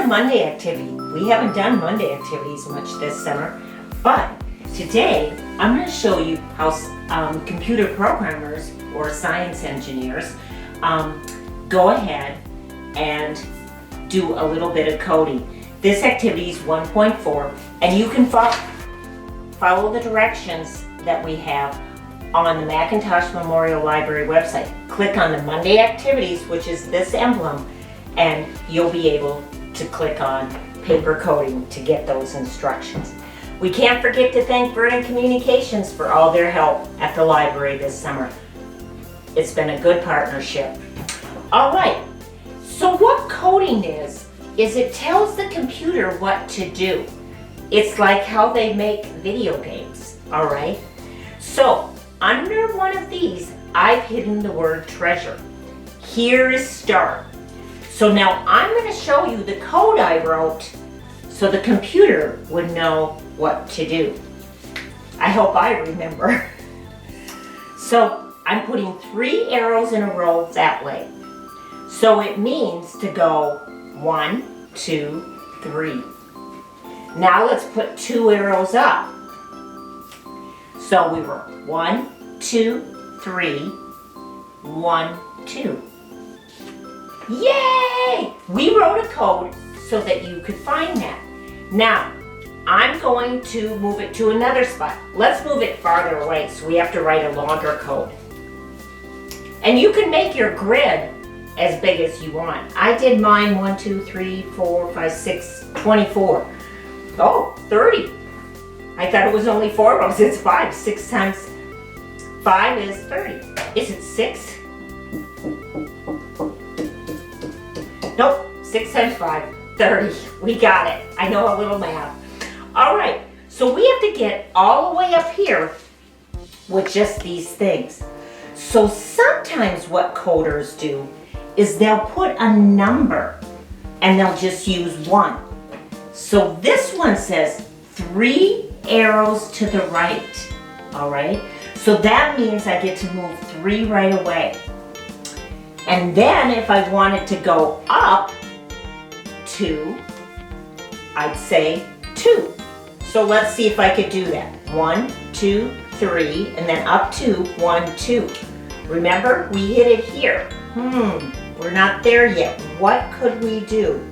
a Monday activity. We haven't done Monday activities much this summer, but today I'm going to show you how computer programmers or science engineers go ahead and do a little bit of coding. This activity is 1.4, and you can follow the directions that we have on the Macintosh Memorial Library website. Click on the Monday activities, which is this emblem, and you'll be able to click on paper coding to get those instructions. We can't forget to thank Vernon Communications for all their help at the library this summer. It's been a good partnership. All right, so what coding is it tells the computer what to do. It's like how they make video games, all right? So under one of these, I've hidden the word treasure. Here is start. So now I'm going to show you the code I wrote so the computer would know what to do. I hope I remember. So I'm putting 3 arrows in a row that way. So it means to go 1, 2, 3. Now let's put 2 arrows up. So we were 1, 2, 3, 1, 2. Yay! We wrote a code so that you could find that. Now, I'm going to move it to another spot. Let's move it farther away, so we have to write a longer code. And you can make your grid as big as you want. I did mine 1, 2, 3, 4, 5, 6, 24. Oh, 30. I thought it was only 4 rows. It's 5. 6 times 5 is 30. Is it 6? Nope. 6 times 5, 30. We got it. I know a little math. All right. So we have to get all the way up here with just these things. So sometimes what coders do is they'll put a number and they'll just use 1. So this one says 3 arrows to the right, all right? So that means I get to move 3 right away. And then if I wanted to go up 2, I'd say 2. So let's see if I could do that. 1, 2, 3, and then up 2, 1, 2. Remember, we hit it here. We're not there yet. What could we do?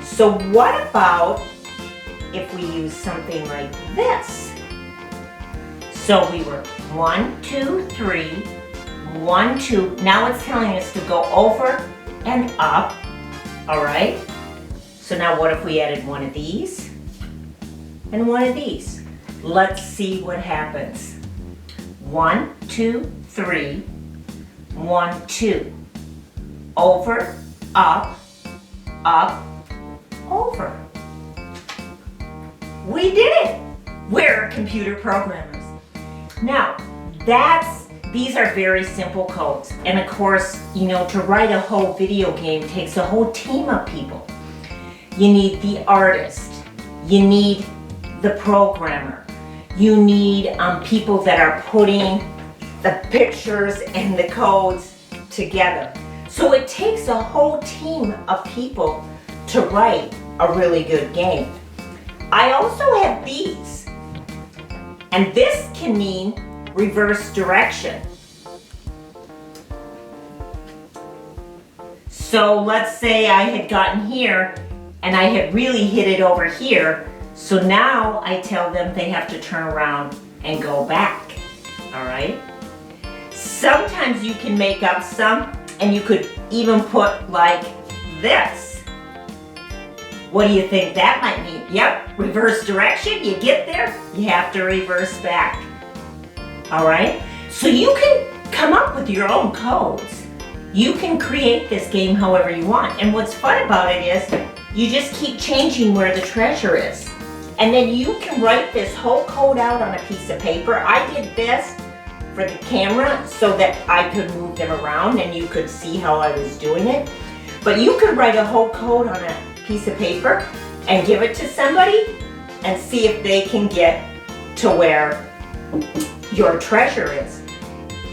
So what about if we use something like this? So we were 1, 2, 3, 1, 2. Now it's telling us to go over and up, all right? So now what if we added one of these and one of these? Let's see what happens. 1, 2, 3, 1, 2. Over, up, over. We did it! We're computer programmers. Now, these are very simple codes. And of course, you know, to write a whole video game takes a whole team of people. You need the artist. You need the programmer. You need people that are putting the pictures and the codes together. So it takes a whole team of people to write a really good game. I also have these, and this can mean reverse direction. So let's say I had gotten here and I had really hit it over here. So now I tell them they have to turn around and go back, all right? Sometimes you can make up some, and you could even put like this. What do you think that might mean? Yep, reverse direction. You get there, you have to reverse back. All right? So you can come up with your own codes. You can create this game however you want. And what's fun about it is you just keep changing where the treasure is. And then you can write this whole code out on a piece of paper. I did this for the camera so that I could move them around and you could see how I was doing it. But you could write a whole code on a piece of paper and give it to somebody and see if they can get to where your treasure is.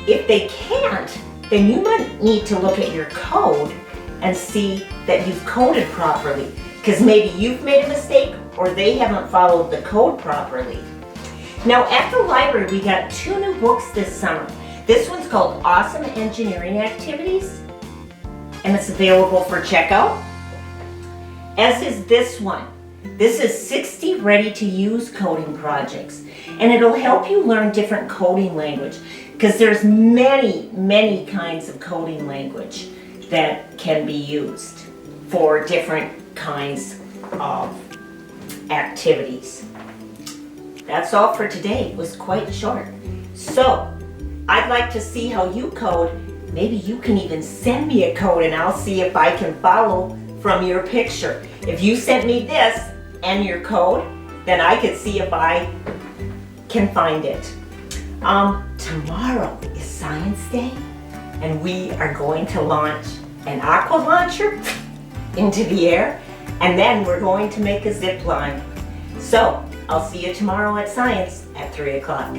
If they can't, then you might need to look at your code and see that you've coded properly. because maybe you've made a mistake or they haven't followed the code properly. Now at the library, we got 2 new books this summer. This one's called Awesome Engineering Activities, and it's available for checkout, as is this one. This is 60 ready-to-use coding projects, and it'll help you learn different coding language, because there's many kinds of coding language that can be used for different kinds of activities. That's all for today. It was quite short. So, I'd like to see how you code. Maybe you can even send me a code and I'll see if I can follow from your picture. If you sent me this and your code, then I could see if I can find it. Tomorrow is Science Day, and we are going to launch an aqua launcher into the air, and then we're going to make a zip line. So, I'll see you tomorrow at Science at 3 o'clock.